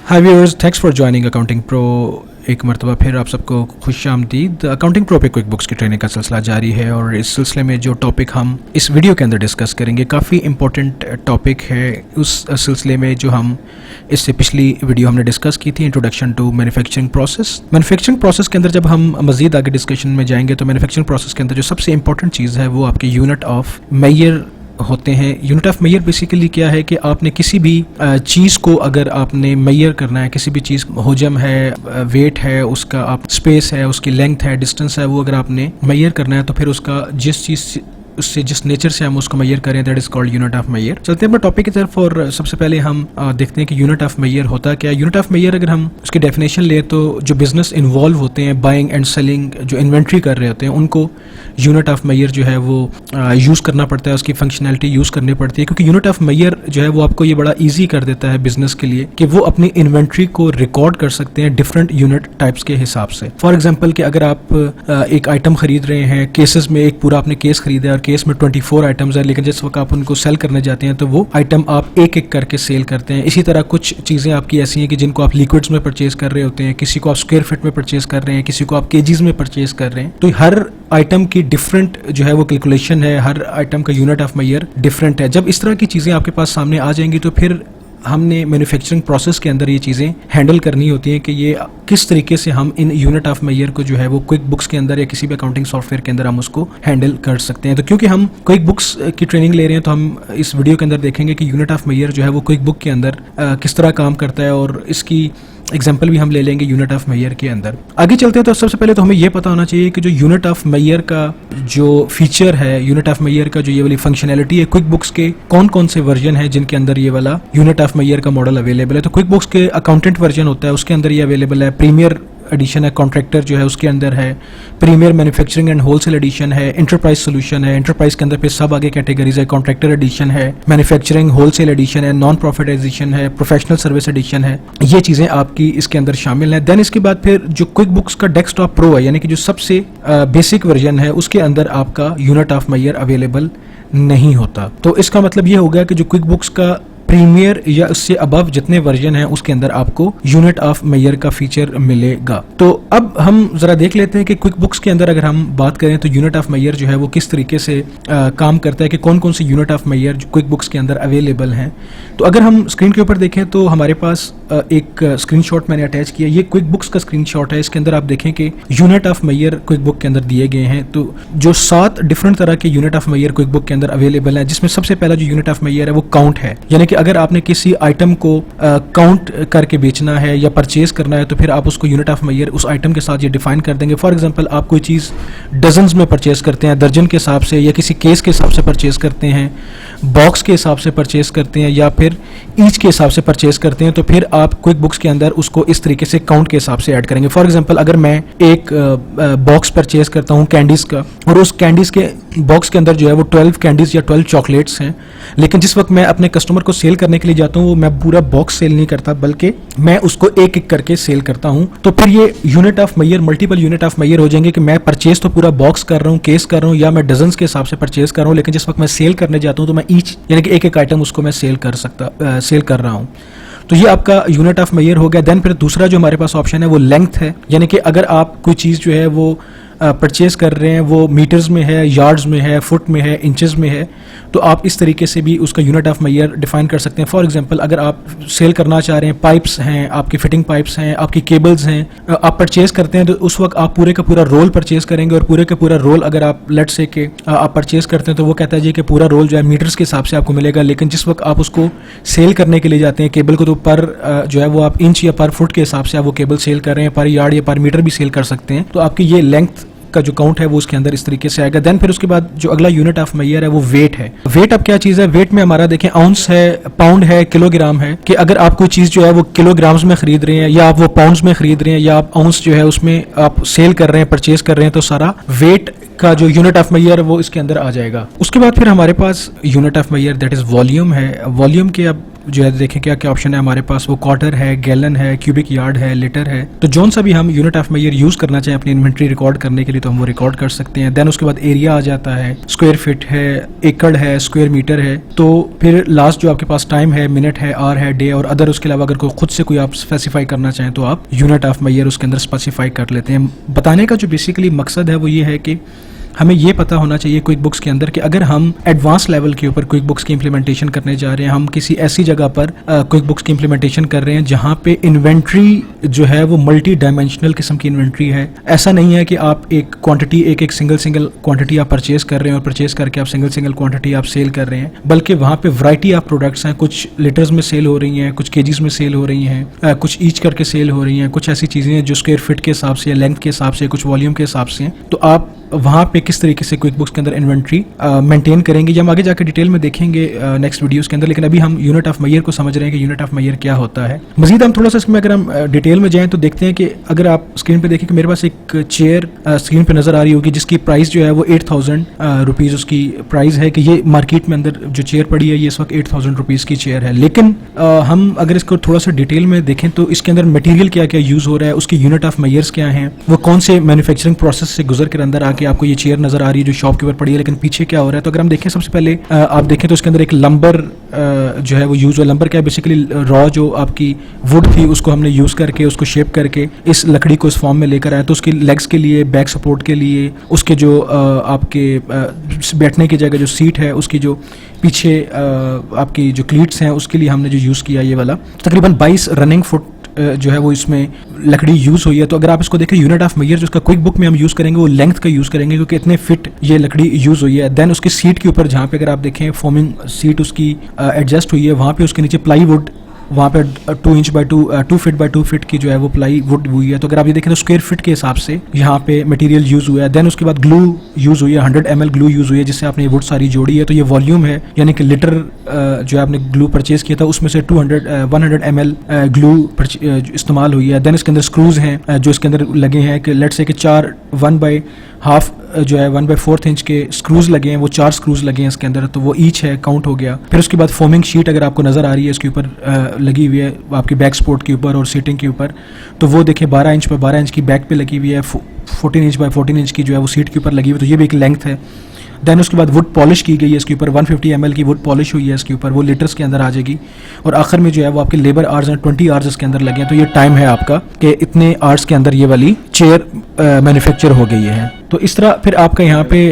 Hi viewers, thanks for joining accounting pro. एक मरतबा फिर आप सबको खुश आमदीद। अकाउंटिंग प्रो पे क्विक बुक्स की ट्रेनिंग का सिलसिला जारी है और इस सिलसिले में जो टॉपिक हम इस वीडियो के अंदर डिस्कस करेंगे काफ़ी इंपॉर्टेंट टॉपिक है। उस सिलसिले में जो हम इससे पिछली वीडियो हमने डिस्कस की थी, introduction to manufacturing process. Manufacturing process के अंदर जब हम मजीद आगे डिस्कशन में जाएंगे तो मैन्युफैक्चरिंग प्रोसेस के अंदर जो सबसे इंपॉर्टेंट चीज़ है वो आपके यूनिट ऑफ मेजर होते हैं। यूनिट ऑफ मेजर बेसिकली क्या है कि आपने किसी भी चीज़ को अगर आपने मेजर करना है, किसी भी चीज़ हुजम है, वेट है, उसका आप स्पेस है, उसकी लेंथ है, डिस्टेंस है, वो अगर आपने मेजर करना है तो फिर उसका जिस चीज़ उससे जिस नेचर से हम उसको मेजर करें that is called unit of measure. चलते हैं अपने टॉपिक की तरफ और सबसे पहले हम देखते हैं कि यूनिट ऑफ मेजर होता क्या है। यूनिट ऑफ मेजर अगर हम उसकी डेफिनेशन ले तो जो बिजनेस इन्वॉल्व होते हैं, बाइंग एंड सेलिंग, जो इन्वेंट्री कर रहे होते हैं, उनको यूनिट ऑफ मेजर जो है वो यूज़ करना पड़ता है, उसकी फंक्शनैलिटी यूज़ करनी पड़ती है, क्योंकि यूनिट ऑफ मेजर जो है वो आपको ये बड़ा ईजी कर देता है बिजनेस के लिए कि वो अपनी इन्वेंट्री को रिकॉर्ड कर सकते हैं डिफरेंट यूनिट टाइप्स के हिसाब से। फॉर एग्जाम्पल कि अगर आप एक आइटम खरीद रहे हैं, केसेस में एक पूरा आपने केस खरीदा है और केस में 24 आइटम्स है, लेकिन जिस वक्त आप उनको सेल करने जाते हैं तो वो आइटम आप एक एक करके सेल करते हैं। इसी तरह कुछ चीज़ें आपकी ऐसी हैं कि जिनको आप लिक्विड्स में परचेज कर रहे होते हैं, किसी को आप स्क्वायर फीट में परचेज कर रहे हैं, किसी को आप केजीज में परचेज कर रहे हैं। तो हर आइटम की डिफरेंट जो है वो कैलकुलेशन है, हर आइटम का यूनिट ऑफ मेजर डिफरेंट है। जब इस तरह की चीज़ें आपके पास सामने आ जाएंगी तो फिर हमने मैन्युफैक्चरिंग प्रोसेस के अंदर ये चीज़ें हैंडल करनी होती हैं कि ये किस तरीके से हम इन यूनिट ऑफ मेजर को जो है वो क्विक बुक्स के अंदर या किसी भी अकाउंटिंग सॉफ्टवेयर के अंदर हम उसको हैंडल कर सकते हैं। तो क्योंकि हम क्विक बुक्स की ट्रेनिंग ले रहे हैं तो हम इस वीडियो के अंदर देखेंगे कि यूनिट ऑफ मेजर जो है वो क्विक बुक के अंदर किस तरह काम करता है और इसकी एग्जाम्पल भी हम ले लेंगे यूनिट ऑफ मेजर के अंदर। आगे चलते हैं तो सबसे पहले तो हमें यह पता होना चाहिए कि जो यूनिट ऑफ मेजर का जो फीचर है, यूनिट ऑफ मेजर का जो ये वाली फंक्शनैलिटी है, क्विक बुक्स के कौन कौन से वर्जन है जिनके अंदर ये वाला यूनिट ऑफ मेजर का मॉडल अवेलेबल है। तो क्विक बुक्स के अकाउंटेंट वर्जन होता है, उसके अंदर ये अवेलेबल है। प्रीमियर एडिशन है, कॉन्ट्रैक्टर जो है उसके अंदर है। Premier manufacturing and wholesale edition है। एंटरप्राइज सोल्यूशन है, एंटरप्राइज के अंदर फिर सब आगे कैटेगरीज है। कॉन्ट्रैक्टर एडिशन है, मैन्युफैक्चरिंग होलसेल एडिशन है, नॉन प्रॉफिट एडिशन है, प्रोफेशनल सर्विस एडिशन है। ये चीज़ें आपकी इसके अंदर शामिल हैं। देन इसके बाद फिर जो क्विक बुक्स का डेस्कटॉप प्रो है, यानी कि जो सबसे बेसिक वर्जन है, उसके अंदर आपका यूनिट ऑफ मेजर अवेलेबल नहीं होता। तो इसका मतलब ये हो गया कि जो क्विक बुक्स का प्रीमियर या उससे अबव जितने वर्जन हैं उसके अंदर आपको यूनिट ऑफ मेजर का फीचर मिलेगा। तो अब हम जरा देख लेते हैं कि क्विक बुक्स के अंदर अगर हम बात करें तो यूनिट ऑफ मेजर जो है वो किस तरीके से काम करता है, कि कौन कौन से यूनिट ऑफ मेजर जो क्विक बुक्स के अंदर अवेलेबल हैं। तो अगर हम स्क्रीन के ऊपर देखें तो हमारे पास एक स्क्रीनशॉट मैंने अटैच किया, ये क्विक बुक्स का स्क्रीनशॉट है। इसके अंदर आप देखें कि unit of measure Quick Book के अंदर दिए गए हैं। तो जो 7 डिफरेंट तरह के unit of measure Quick Book के अंदर अवेलेबल है, जिसमें सबसे पहला जो यूनिट ऑफ मेजर है वो काउंट है, यानी कि अगर आपने किसी आइटम को काउंट करके बेचना है या परचेज करना है तो फिर आप उसको यूनिट ऑफ मेजर उस आइटम के साथ ये डिफाइन कर देंगे। फॉर एग्जांपल आप कोई चीज़ डजन्स में परचेज करते हैं, दर्जन के हिसाब से, या किसी केस के हिसाब से परचेज करते हैं, बॉक्स के हिसाब से परचेज करते हैं, या फिर ईच के हिसाब से परचेज करते हैं, तो फिर आप क्विक बुक्स के अंदर उसको इस तरीके से काउंट के हिसाब से ऐड करेंगे। फॉर एग्जांपल अगर मैं एक बॉक्स परचेज करता हूँ कैंडीज का, और उस कैंडीज के बॉक्स के अंदर जो है वो 12 कैंडीज या 12 चॉकलेट्स हैं, लेकिन जिस वक्त मैं अपने कस्टमर को सेल करने के लिए जाता हूँ वो मैं पूरा बॉक्स सेल नहीं करता, बल्कि मैं उसको एक एक करके सेल करता हूँ। तो फिर ये unit of measure multiple unit of measure हो जाएंगे कि मैं परचेज तो पूरा बॉक्स कर रहा हूँ, केस कर रहा हूँ, या मैं डजन्स के हिसाब से परचेज कर रहा हूँ, लेकिन जिस वक्त मैं सेल करने जाता हूँ तो मैं ईच यानी कि एक एक आइटम उसको मैं सेल कर रहा हूँ। तो ये आपका यूनिट ऑफ मेजर हो गया। देन फिर दूसरा जो हमारे पास ऑप्शन है वो लेंथ है, यानी कि अगर आप कोई चीज़ जो है वो परचेज कर रहे हैं वो मीटर्स में है, यार्ड्स में है, फुट में है, इंचेस में है, तो आप इस तरीके से भी उसका यूनिट ऑफ मेजर डिफाइन कर सकते हैं। फॉर एग्जांपल अगर आप सेल करना चाह रहे हैं, पाइप्स हैं, आपकी फिटिंग पाइप्स हैं, आपकी केबल्स हैं, आप परचेज करते हैं तो उस वक्त आप पूरे का पूरा रोल परचेज करेंगे, और पूरे का पूरा रोल अगर आप लेट से के आप परचेज करते हैं तो वो कहता है जी कि पूरा रोल जो है मीटर्स के हिसाब से आपको मिलेगा, लेकिन जिस वक्त आप उसको सेल करने के लिए जाते हैं केबल को, तो पर जो है वो आप इंच या पर फुट के हिसाब से आप वो केबल सेल कर रहे हैं, पर यार्ड या पर मीटर भी सेल कर सकते हैं। तो आपकी ये लेंथ का जो काउंट है वो उसके अंदर इस तरीके से आएगा। देन फिर उसके बाद जो अगला यूनिट ऑफ मेजर है वो वेट है। वेट अब क्या चीज़ है, वेट में हमारा देखें आउंस है, पाउंड है, किलोग्राम है, कि अगर आप कोई चीज़ जो है वो किलोग्राम्स में खरीद रहे हैं, या आप वो पाउंड्स में खरीद रहे हैं, या आप आउंस जो है उसमें आप सेल कर रहे हैं, परचेज कर रहे हैं, तो सारा वेट का जो यूनिट ऑफ मेजर वो इसके अंदर आ जाएगा। उसके बाद फिर हमारे पास unit of measure that is volume है। वॉल्यूम के अब जो है देखें क्या क्या ऑप्शन है हमारे पास, वो क्वार्टर है, गैलन है, क्यूबिक यार्ड है, लीटर है। तो जौन सा भी हम यूनिट ऑफ मेजर यूज करना चाहें अपनी इन्वेंट्री रिकॉर्ड करने के लिए तो हम वो रिकॉर्ड कर सकते हैं। देन उसके बाद एरिया आ जाता है, स्क्वायर फीट है, एकड़ है, स्क्वायर मीटर है। तो फिर लास्ट जो आपके पास टाइम है, मिनट है, आवर है, डे और अदर। उसके अलावा अगर कोई खुद से कोई आप स्पेसिफाई करना चाहें तो आप यूनिट ऑफ मेजर उसके अंदर स्पेसिफाई कर लेते हैं। बताने का जो बेसिकली मकसद है वो ये है कि हमें ये पता होना चाहिए क्विक बुक्स के अंदर कि अगर हम एडवांस लेवल के ऊपर क्विक बुक्स की इंप्लीमेंटेशन करने जा रहे हैं, हम किसी ऐसी जगह पर क्विक बुक्स की इंप्लीमेंटेशन कर रहे हैं जहां पे इन्वेंट्री जो है वो मल्टी डायमेंशनल किस्म की इन्वेंट्री है। ऐसा नहीं है कि आप एक क्वांटिटी एक सिंगल क्वांटिटी आप परचेज कर रहे हैं और परचेज करके आप सिंगल क्वांटिटी आप सेल कर रहे हैं, बल्कि वहाँ पे वैरायटी ऑफ प्रोडक्ट्स हैं। कुछ लीटर्स में सेल हो रही हैं, कुछ केजीज में सेल हो रही हैं, कुछ ईच करके सेल हो रही हैं, कुछ ऐसी चीज़ें हैं जो स्क्वायर फीट के हिसाब से, लेंथ के हिसाब से, कुछ वॉल्यूम के हिसाब से हैं। तो आप वहाँ पे किस तरीके से क्विक बुक्स के अंदर इन्वेंट्री मेंटेन करेंगे, या हम आगे जाकर डिटेल में देखेंगे नेक्स्ट वीडियोस के अंदर। लेकिन अभी हम यूनिट ऑफ मेजर को समझ रहे हैं कि यूनिट ऑफ मेजर क्या होता है। मजीद हम थोड़ा सा इसमें अगर हम डिटेल में जाएं तो देखते हैं कि अगर आप स्क्रीन पे देखें कि मेरे पास एक चेयर स्क्रीन पे नजर आ रही होगी जिसकी प्राइस जो है वो 8000 रुपीज़ उसकी प्राइस है, कि ये मार्केट में अंदर जो चेयर पड़ी है ये इस वक्त 8000 रुपीज़ की चेयर है। लेकिन हम अगर इसको थोड़ा सा डिटेल में देखें तो इसके अंदर मटेरियल क्या क्या यूज़ हो रहा है, उसकी यूनिट ऑफ मेजर्स क्या हैं, वो कौन से मैन्युफैक्चरिंग प्रोसेस से गुजर कर अंदर आके आपको ये चेयर नजर आ रही है जो शॉप के ऊपर पड़ी है, लेकिन पीछे क्या हो रहा है। तो अगर हम देखें सबसे पहले आप देखें तो इसके अंदर एक लंबर जो है वो यूज हुआ। लंबर क्या है, बेसिकली रॉ जो आपकी वुड थी उसको हमने यूज करके उसको शेप करके इस लकड़ी को इस फॉर्म में लेकर आया। तो उसकी लेग्स के लिए, बैक सपोर्ट के लिए, उसके जो आपके बैठने की जगह जो सीट है उसकी जो पीछे आपकी जो क्लीट्स हैं उसके लिए हमने जो यूज़ किया ये वाला तकरीबन 22 रनिंग फुट जो है वो इसमें लकड़ी यूज़ हुई है। तो अगर आप इसको देखें यूनिट ऑफ मेजर जो उसका क्विक बुक में हम यूज़ करेंगे वो लेंथ का यूज़ करेंगे क्योंकि इतने फिट ये लकड़ी यूज़ हुई है। देन उसकी सीट के ऊपर जहाँ पे अगर आप देखें फोमिंग सीट उसकी एडजस्ट हुई है, वहाँ पे उसके नीचे प्लाई वुड, वहाँ पे 2 फीट बाई 2 फीट की जो है वो प्लाई वुड हुई है। तो अगर आप ये देखें तो स्क्वायर फीट के हिसाब से यहाँ पे मटेरियल यूज़ हुआ है। देन उसके बाद ग्लू यूज़ हुई है, 100 ml ग्लू यूज़ हुई है जिससे आपने ये वुड सारी जोड़ी है। तो ये वॉल्यूम है, यानी कि लीटर जो है आपने ग्लू परचेज किया था उसमें से 100 ml ग्लू इस्तेमाल हुई है। देन इसके अंदर स्क्रूज हैं जो इसके अंदर लगे हैं कि लेट्स से कि 1/2 जो है 1/4 इंच के स्क्रूज लगे हैं, वो 4 स्क्रूज लगे हैं इसके अंदर, तो वो ईच है, काउंट हो गया। फिर उसके बाद फोमिंग शीट अगर आपको नजर आ रही है इसके ऊपर लगी हुई है आपकी बैक सपोर्ट के ऊपर और सीटिंग के ऊपर, तो वो देखिए 12 इंच पर 12 इंच की बैक पे लगी हुई है, 14 इंच बाय 14 इंच की जो है वो सीट के ऊपर लगी हुई है। तो ये भी एक लेंथ है। देन उसके बाद वुड पॉलिश की गई है इसके ऊपर, 150 ml की वुड पॉलिश हुई है इसके ऊपर, वो लीटर्स के अंदर आ जाएगी। और आखिर में जो है वो आपके लेबर आवर्स हैं, 20 आवर्स इसके अंदर लगे हैं। तो ये टाइम है आपका कि इतने आवर्स के अंदर ये वाली चेयर मैन्युफैक्चर हो गई है। तो इस तरह फिर आपका यहाँ पे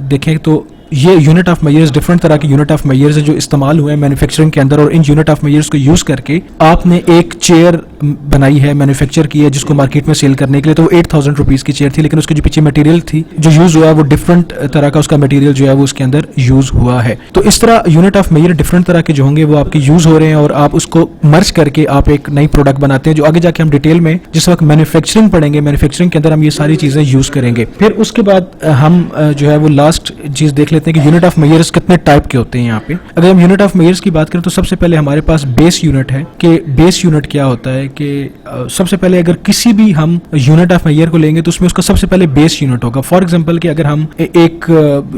देखें तो ये यूनिट ऑफ मेजर्स, डिफरेंट तरह के यूनिट ऑफ मेजर्स जो इस्तेमाल हुए हैं मैन्युफैक्चरिंग के अंदर, और इन यूनिट ऑफ मेजर्स को यूज करके आपने एक चेयर बनाई है, मैन्युफैक्चर की है, जिसको मार्केट में सेल करने के लिए। तो 8000 रुपीज़ की चेयर थी, लेकिन उसके जो पीछे मटेरियल थी जो यूज हुआ है वो डिफरेंट तरह का उसका मटेरियल जो है वो उसके अंदर यूज हुआ है। तो इस तरह यूनिट ऑफ मेजर डिफरेंट तरह के जो होंगे वो आपके यूज हो रहे हैं और आप उसको मर्ज करके आप एक नई प्रोडक्ट बनाते हैं जो आगे जाके हम डिटेल में जिस वक्त मैन्युफैक्चरिंग पढ़ेंगे, मैन्युफैक्चरिंग के अंदर हम ये सारी चीजें यूज करेंगे। फिर उसके बाद हम जो है वो लास्ट चीज देख लेते हैं कि यूनिट ऑफ मेजर्स कितने टाइप के होते हैं। यहाँ पे अगर हम यूनिट ऑफ मेजर्स की बात करें तो सबसे पहले हमारे पास बेस यूनिट है। कि बेस यूनिट क्या होता है कि सबसे पहले अगर किसी भी हम यूनिट ऑफ मेजर को लेंगे तो उसमें उसका सबसे पहले बेस यूनिट होगा। फॉर एग्जांपल कि अगर हम एक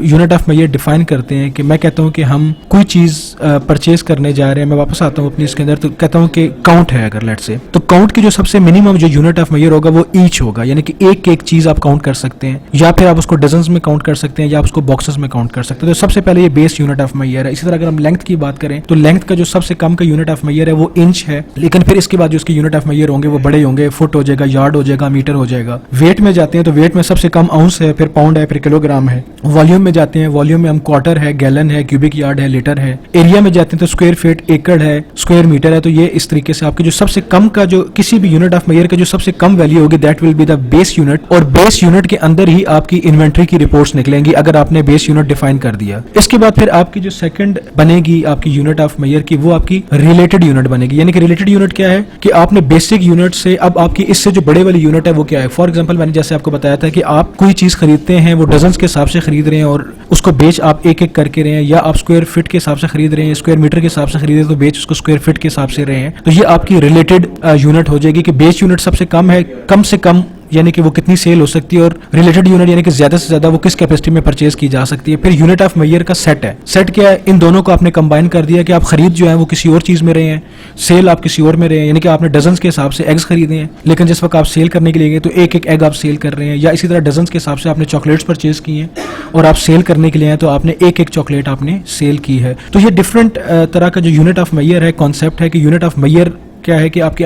यूनिट ऑफ मेजर डिफाइन करते हैं कि मैं कहता हूं कि हम कोई चीज परचेज करने जा रहे हैं, मैं वापस आता हूं अपनी इसके अंदर, तो कहता हूं कि काउंट है अगर लेट से, तो काउंट की जो सबसे मिनिमम जो यूनिट ऑफ मेजर होगा वो ईच होगा, यानी कि एक एक चीज आप काउंट कर सकते हैं, या फिर आप उसको डजन्स में काउंट कर सकते हैं, या आप उसको बॉक्सेस में काउंट कर सकते हैं। तो सबसे पहले ये बेस यूनिट ऑफ मेजर है। इसी तरह अगर हम लेंथ की बात करें तो लेंथ का जो सबसे कम का यूनिट ऑफ मेजर है वो इंच है, लेकिन फिर इसके बाद जो उसके यूनिट ऑफ मेजर होंगे वो बड़े होंगे, फुट हो जाएगा, यार्ड हो जाएगा, मीटर हो जाएगा। वेट में जाते हैं तो वेट में सबसे कम आउंस है, फिर पाउंड है, फिर किलोग्राम है। वॉल्यूम में जाते हैं, वॉल्यूम में हम क्वार्टर है, गैलन है, क्यूबिक यार्ड है, लीटर है। एरिया में जाते हैं तो स्क्वायर फीट, एकड़ है, स्क्वायर मीटर है। तो ये इस तरीके से आपके जो सबसे कम का जो किसी भी यूनिट ऑफ मेजर का जो सबसे कम वैल्यू होगी that will be the base unit, और बेस यूनिट के अंदर ही आपकी इन्वेंट्री की रिपोर्ट्स निकलेंगी अगर आपने बेस यूनिट डिफाइन कर दिया। इसके बाद फिर आपकी जो सेकंड बनेगी आपकी यूनिट ऑफ मेजर की, वो आपकी रिलेटेड यूनिट बनेगी। यानी कि रिलेटेड यूनिट क्या है कि आपने बेसिक यूनिट से अब आपकी इससे जो बड़े वाली यूनिट है वो क्या है। फॉर एग्जांपल मैंने जैसे आपको बताया था कि आप कोई चीज खरीदते हैं, वो डजन्स के हिसाब से खरीद रहे हैं और उसको बेच आप एक एक करके रहे हैं, या आप स्क्वायर फीट के हिसाब से खरीद रहे हैं, स्क्वायर मीटर के हिसाब से खरीद रहे हैं तो बेच उसको स्क्वायर फीट के हिसाब से रहे हैं। तो ये आपकी रिलेटेड यूनिट हो जाएगी कि बेस यूनिट सबसे कम है, कम से कम यानी कि वो कितनी सेल हो सकती है, और रिलेटेड यूनिट यानी कि ज्यादा से ज्यादा वो किस कैपेसिटी में परचेज की जा सकती है। फिर यूनिट ऑफ मेजर का सेट है। सेट क्या है? इन दोनों को आपने कंबाइन कर दिया कि आप खरीद जो है वो किसी और चीज में रहे हैं, सेल आप किसी और में रहे हैं, यानी कि आपने डजन के हिसाब से एग्स खरीदे हैं, लेकिन जिस वक्त आप सेल करने के लिए गए तो एक एक एग आप सेल कर रहे हैं, या इसी तरह डजन के हिसाब से आपने चॉकलेट्स परचेज की हैं और आप सेल करने के लिए हैं तो आपने एक एक चॉकलेट आपने सेल की है। तो ये डिफरेंट तरह का जो यूनिट ऑफ मेजर है, कॉन्सेप्ट है कि यूनिट ऑफ मेजर क्या है कि आपकी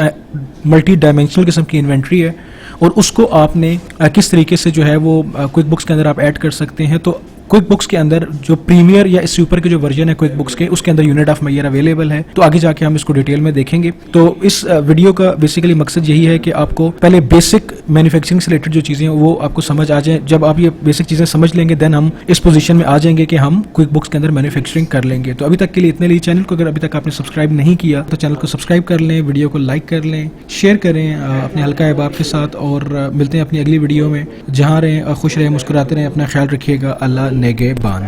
मल्टी डायमेंशनल किस्म की इन्वेंट्री है और उसको आपने किस तरीके से जो है वो क्विक बुक्स के अंदर आप ऐड कर सकते हैं। तो क्विक बुक्स के अंदर जो प्रीमियर या इससे ऊपर के जो वर्जन है क्विक बुक्स के, उसके अंदर यूनिट ऑफ मेजर अवेलेबल है। तो आगे जाके हम इसको डिटेल में देखेंगे। तो इस वीडियो का बेसिकली मकसद यही है कि आपको पहले बेसिक मैन्युफैक्चरिंग से रिलेटेड जो चीज़ें हैं वो आपको समझ आ जाए। जब आप ये बेसिक चीज़ें समझ लेंगे देन हम इस पोजीशन में आ जाएंगे कि हम क्विक बुक्स के अंदर मैन्युफैक्चरिंग कर लेंगे। तो अभी तक के लिए इतने लिए। चैनल को अगर अभी तक आपने सब्सक्राइब नहीं किया तो चैनल को सब्सक्राइब कर लें, वीडियो को लाइक कर लें, शेयर करें अपने हल्का अहबाब के साथ, और मिलते हैं अपनी अगली वीडियो में। जहाँ रहें खुश रहें, मुस्कुराते रहें, अपना ख्याल रखिएगा। अल्लाह नेगेबान।